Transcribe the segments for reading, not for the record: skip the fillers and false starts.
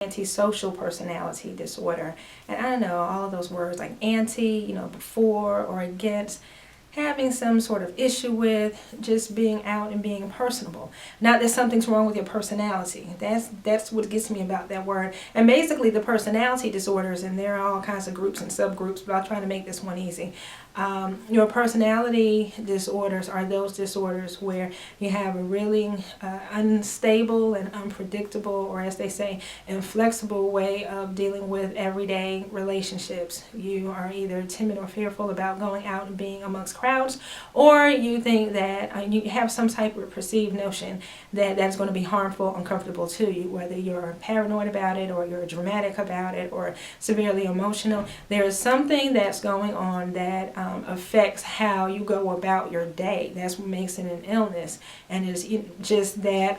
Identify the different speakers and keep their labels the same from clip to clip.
Speaker 1: antisocial personality disorder. And I know all of those words like anti, before or against, having some sort of issue with, just being out and being personable. Not that something's wrong with your personality. That's what gets me about that word. And basically the personality disorders, and there are all kinds of groups and subgroups, but I'll try to make this one easy. Your personality disorders are those disorders where you have a really unstable and unpredictable, or as they say, inflexible way of dealing with everyday relationships. You are either timid or fearful about going out and being amongst crowds, or you think that you have some type of perceived notion that that's going to be harmful, uncomfortable to you, whether you're paranoid about it or you're dramatic about it or severely emotional. There is something that's going on that affects how you go about your day. That's what makes it an illness, and it's just that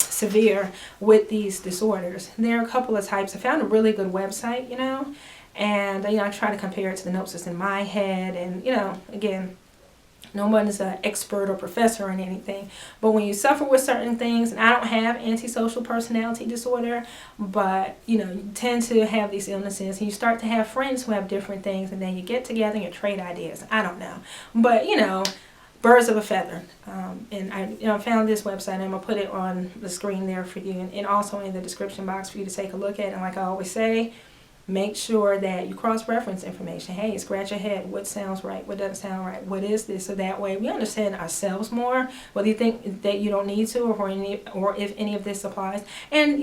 Speaker 1: severe with these disorders. There are a couple of types. I found a really good website, and I try to compare it to the notes that's in my head, and again, no one is an expert or professor in anything, but when you suffer with certain things, and I don't have antisocial personality disorder, but you tend to have these illnesses, and you start to have friends who have different things, and then you get together and you trade ideas. I don't know, but birds of a feather. And I found this website, and I'm gonna put it on the screen there for you, and also in the description box for you to take a look at. And like I always say, make sure that you cross-reference information. Hey, scratch your head. What sounds right? What doesn't sound right? What is this? So that way we understand ourselves more, whether you think that you don't need to, or if any of this applies. And,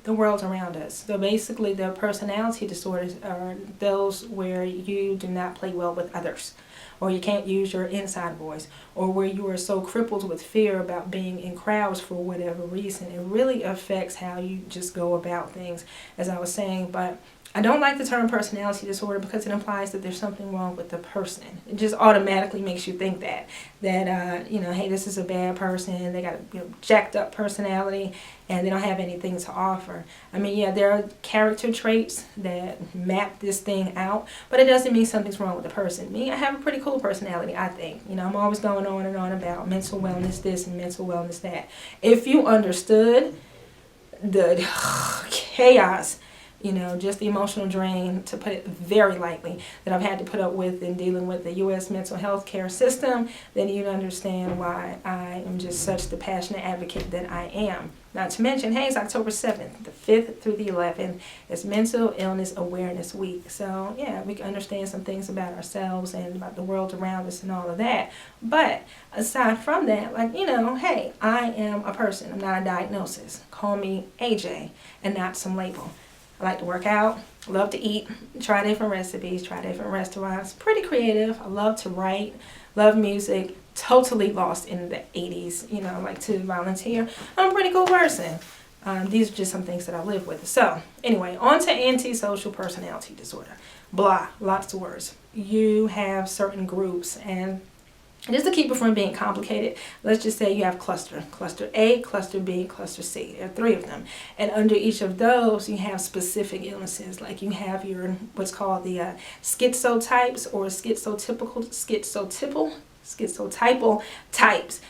Speaker 1: the world around us. So basically the personality disorders are those where you do not play well with others, or you can't use your inside voice, or where you are so crippled with fear about being in crowds for whatever reason. It really affects how you just go about things, as I was saying. But I don't like the term personality disorder because it implies that there's something wrong with the person. It just automatically makes you think that hey, this is a bad person. They got a jacked up personality, and they don't have anything to offer. I mean, yeah, there are character traits that map this thing out, but it doesn't mean something's wrong with the person. Me, I have a pretty cool personality, I think. I'm always going on and on about mental wellness this and mental wellness that. If you understood the chaos, just the emotional drain, to put it very lightly, that I've had to put up with in dealing with the U.S. mental health care system, then you'd understand why I am just such the passionate advocate that I am. Not to mention, hey, it's October 7th, the 5th through the 11th. It's Mental Illness Awareness Week. So, yeah, we can understand some things about ourselves and about the world around us and all of that. But aside from that, hey, I am a person. I'm not a diagnosis. Call me AJ and not some label. I like to work out, love to eat, try different recipes, try different restaurants. Pretty creative. I love to write, love music. Totally lost in the 80s, like to volunteer. I'm a pretty cool person. These are just some things that I live with. So anyway, on to antisocial personality disorder. Blah, lots of words. You have certain groups, and just to keep it from being complicated, let's just say you have cluster A, cluster B, cluster C. There are 3 of them. And under each of those, you have specific illnesses. Like you have your, what's called the schizotypes, or schizotypal types.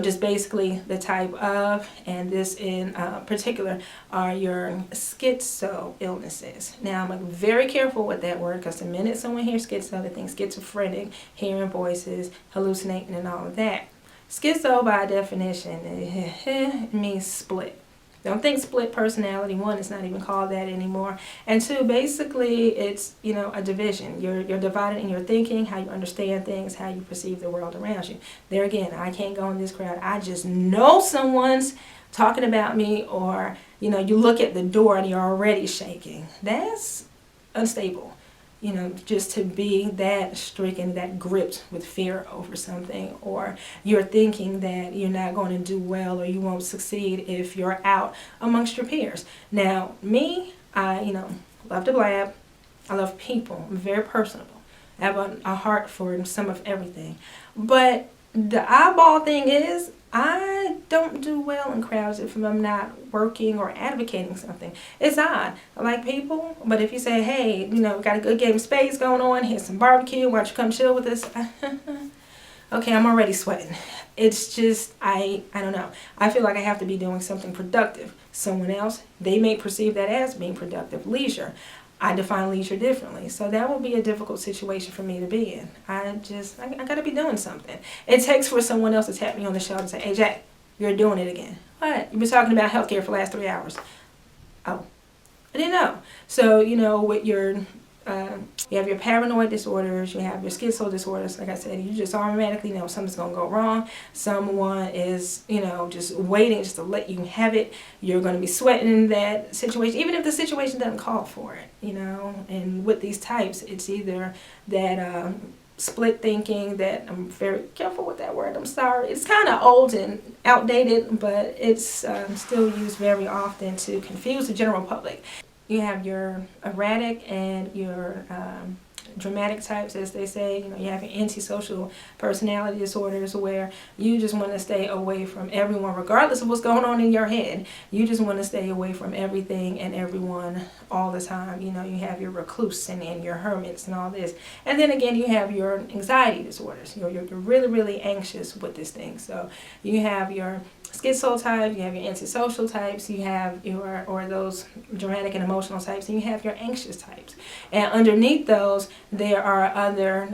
Speaker 1: Just basically the type of, and this in particular are your schizo illnesses. Now I'm very careful with that word, because the minute someone hears schizo, they think schizophrenic, hearing voices, hallucinating, and all of that. Schizo, by definition, it means split. Don't think split personality. 1, it's not even called that anymore. And 2, basically it's, a division. You're divided in your thinking, how you understand things, how you perceive the world around you. There again, I can't go in this crowd. I just know someone's talking about me, or, you look at the door and you're already shaking. That's unstable. Just to be that stricken, that gripped with fear over something, or you're thinking that you're not going to do well or you won't succeed if you're out amongst your peers. Now, me, I, love to blab. I love people. I'm very personable. I have a heart for some of everything. But the eyeball thing is, I don't do well in crowds if I'm not working or advocating something. It's odd. I like people, but if you say, hey, we got a good game of spades going on, here's some barbecue, why don't you come chill with us? Okay, I'm already sweating. It's just, I don't know. I feel like I have to be doing something productive. Someone else, they may perceive that as being productive. Leisure. I define leisure differently. So that will be a difficult situation for me to be in. I got to be doing something. It takes for someone else to tap me on the shoulder and say, hey, Jack, you're doing it again. What? You've been talking about healthcare for the last 3 hours. Oh, I didn't know. So, with your, you have your paranoid disorders, you have your schizo disorders. Like I said, you just automatically know something's going to go wrong. Someone is, just waiting just to let you have it. You're going to be sweating in that situation, even if the situation doesn't call for it, And with these types, it's either that split thinking, that I'm very careful with that word, I'm sorry. It's kind of old and outdated, but it's still used very often to confuse the general public. You have your erratic and your dramatic types, as they say. You have your antisocial personality disorders, where you just want to stay away from everyone regardless of what's going on in your head. You just want to stay away from everything and everyone all the time. You have your recluse and your hermits and all this. And then again, you have your anxiety disorders. You're really, really anxious with this thing. So you have your schizo type, you have your antisocial types, you have or those dramatic and emotional types, and you have your anxious types. And underneath those, there are other,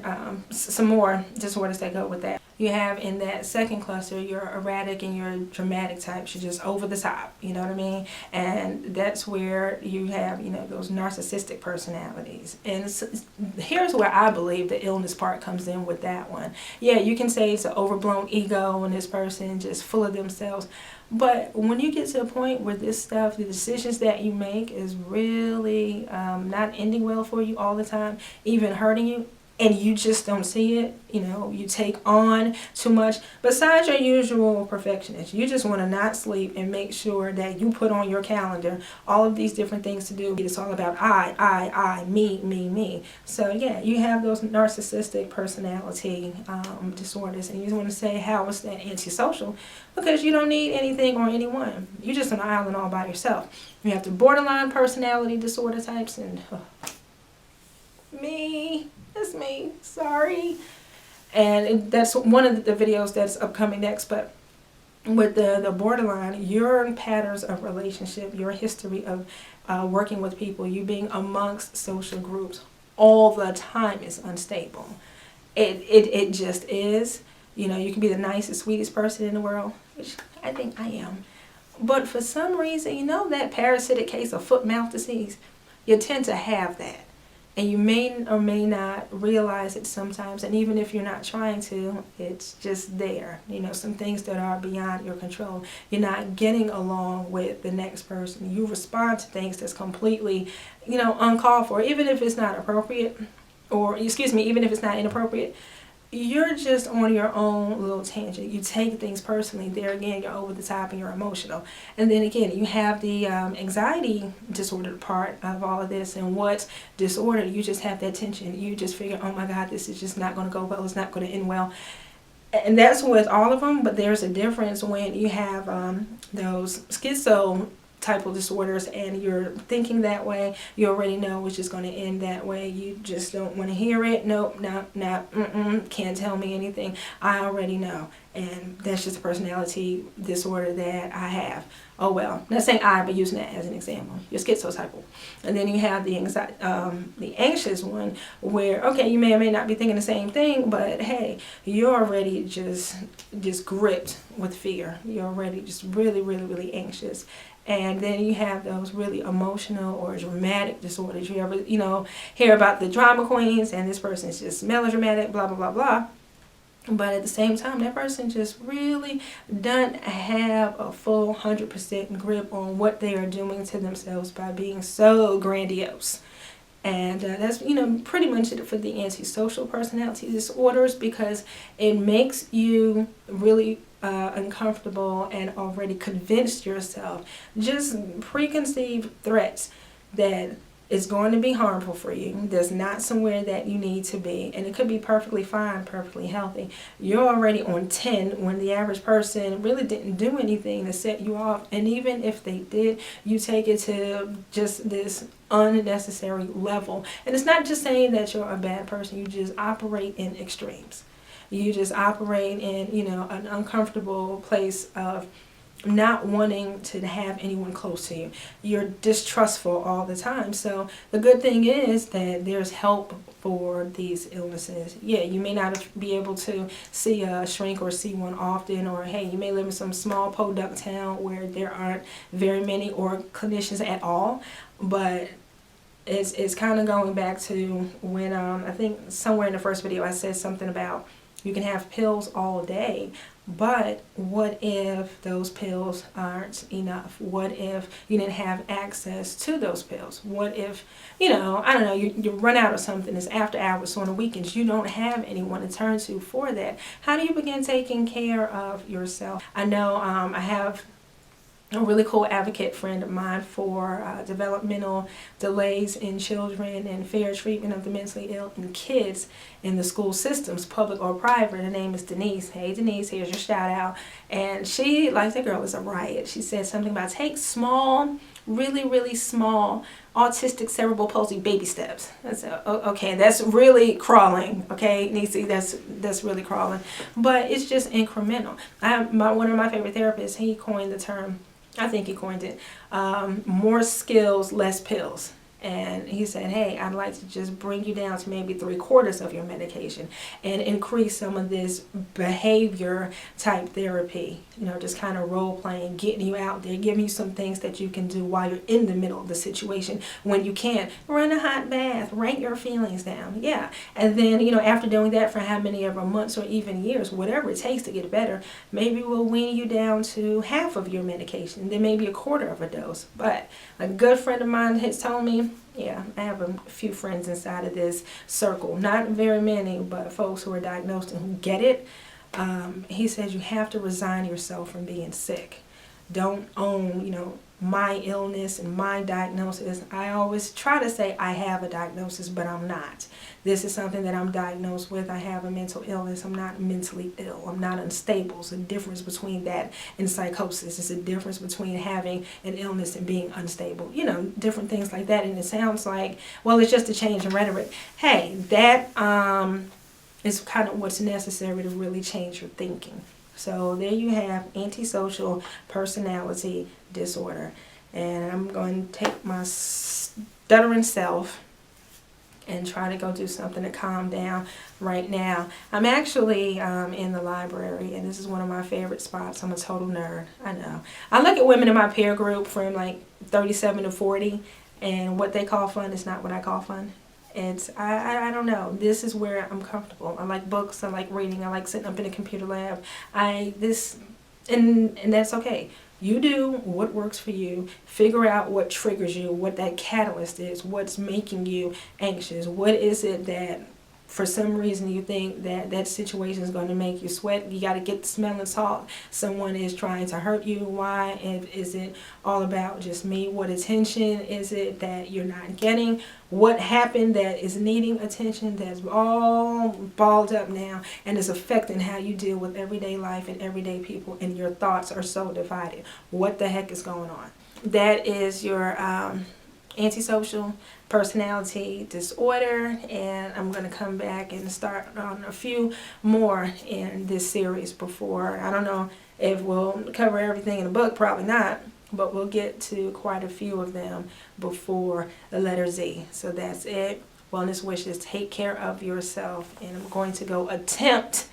Speaker 1: some more disorders that go with that. You have in that second cluster your erratic and your dramatic types. You're just over the top, you know what I mean? And that's where you have, those narcissistic personalities. And here's where I believe the illness part comes in with that one. Yeah, you can say it's an overblown ego and this person just full of themselves. But when you get to a point where this stuff, the decisions that you make is really not ending well for you all the time, even hurting you, and you just don't see it, you take on too much. Besides your usual perfectionist, you just want to not sleep and make sure that you put on your calendar all of these different things to do. It's all about I, me. So yeah, you have those narcissistic personality disorders, and you just want to say, how is that antisocial? Because you don't need anything or anyone. You're just an island all by yourself. You have the borderline personality disorder types, and me. That's me. Sorry. And that's one of the videos that's upcoming next. But with the borderline, your patterns of relationship, your history of working with people, you being amongst social groups all the time is unstable. It just is. You can be the nicest, sweetest person in the world, which I think I am. But for some reason, that parasitic case of foot-mouth disease, you tend to have that. And you may or may not realize it sometimes, and even if you're not trying to, it's just there. Some things that are beyond your control. You're not getting along with the next person. You respond to things that's completely, uncalled for, even if it's not appropriate, or even if it's not inappropriate. You're just on your own little tangent. You take things personally. There again, you're over the top and you're emotional. And then again, you have the anxiety disorder part of all of this. And what's disordered, you just have that tension. You just figure, oh my God, this is just not going to go well. It's not going to end well. And that's with all of them. But there's a difference when you have those schizo type of disorders and you're thinking that way. You already know it's just going to end that way. You just don't want to hear it. Nope, can't tell me anything. I already know. And that's just a personality disorder that I have. Oh well, not saying I, but using that as an example. Your schizotypal. And then you have the anxious one, where okay, you may or may not be thinking the same thing, but hey, you're already just gripped with fear. You're already just really, really, really anxious. And then you have those really emotional or dramatic disorders. You ever, hear about the drama queens, and this person's just melodramatic, blah, blah, blah, blah. But at the same time, that person just really doesn't have a full 100% grip on what they are doing to themselves by being so grandiose. And that's, pretty much it for the antisocial personality disorders, because it makes you really uncomfortable and already convinced yourself, just preconceived threats that is going to be harmful for you. There's not somewhere that you need to be, and it could be perfectly fine, perfectly healthy. You're already on 10 when the average person really didn't do anything to set you off, and even if they did, you take it to just this unnecessary level. And it's not just saying that you're a bad person, you just operate in extremes. You just operate in, you know, an uncomfortable place of not wanting to have anyone close to you. You're distrustful all the time. So the good thing is that there's help for these illnesses. Yeah, you may not be able to see a shrink or see one often, or hey, you may live in some small podunk town where there aren't very many or clinicians at all, but it's kind of going back to when I think somewhere in the first video I said something about you can have pills all day, but what if those pills aren't enough? What if you didn't have access to those pills? What if, you know, I don't know, you run out of something, it's after hours, on the weekends, you don't have anyone to turn to for that. How do you begin taking care of yourself? I know I have a really cool advocate friend of mine for developmental delays in children and fair treatment of the mentally ill and kids in the school systems, public or private. Her name is Denise. Hey Denise, here's your shout out. And she, like, that girl is a riot. She said something about take small, really small autistic cerebral palsy baby steps. That's okay, that's really crawling. Okay, Nisi, that's really crawling, but it's just incremental. One of my favorite therapists, he coined the term, I think he coined it, more skills, less pills. And he said, hey, I'd like to just bring you down to maybe 3/4 of your medication and increase some of this behavior type therapy. You know, just kind of role playing, getting you out there, giving you some things that you can do while you're in the middle of the situation. When you can't, run a hot bath, write your feelings down. Yeah. And then, you know, after doing that for how many ever months or even years, whatever it takes to get better, maybe we'll wean you down to half of your medication, then maybe 1/4 of a dose. But a good friend of mine has told me, yeah, I have a few friends inside of this circle, not very many, but folks who are diagnosed and who get it. He says you have to resign yourself from being sick. Don't own, you know, my illness and my diagnosis. I always try to say I have a diagnosis, but I'm not. This is something that I'm diagnosed with. I have a mental illness. I'm not mentally ill. I'm not unstable. It's a difference between that and psychosis. It's a difference between having an illness and being unstable. You know, different things like that. And it sounds like, well, it's just a change in rhetoric. Hey, that is kind of what's necessary to really change your thinking. So there you have antisocial personality disorder. And I'm going to take my stuttering self and try to go do something to calm down right now. I'm actually in the library, and this is one of my favorite spots. I'm a total nerd, I know. I look at women in my peer group from like 37 to 40, and what they call fun is not what I call fun. It's, I don't know. This is where I'm comfortable. I like books. I like reading. I like sitting up in a computer lab. And that's okay. You do what works for you. Figure out what triggers you, what that catalyst is, what's making you anxious. What is it that for some reason you think that situation is going to make you sweat? You got to get the smelling salt. Someone is trying to hurt you. Why? And is it all about just me? What attention is it that you're not getting? What happened that is needing attention, that's all balled up now and is affecting how you deal with everyday life and everyday people, and your thoughts are so divided? What the heck is going on? That is your antisocial personality disorder, and I'm going to come back and start on a few more in this series before, I don't know if we'll cover everything in the book, probably not, but we'll get to quite a few of them before the letter Z. So that's it. Wellness wishes. Take care of yourself, and I'm going to go attempt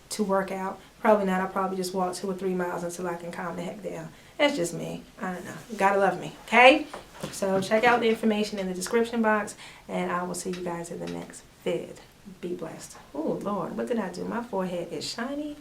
Speaker 1: to work out. Probably not. I'll probably just walk 2 or 3 miles until I can calm the heck down. That's just me. I don't know. You gotta love me, okay? So check out the information in the description box, and I will see you guys in the next vid. Be blessed. Oh, Lord, what did I do? My forehead is shiny.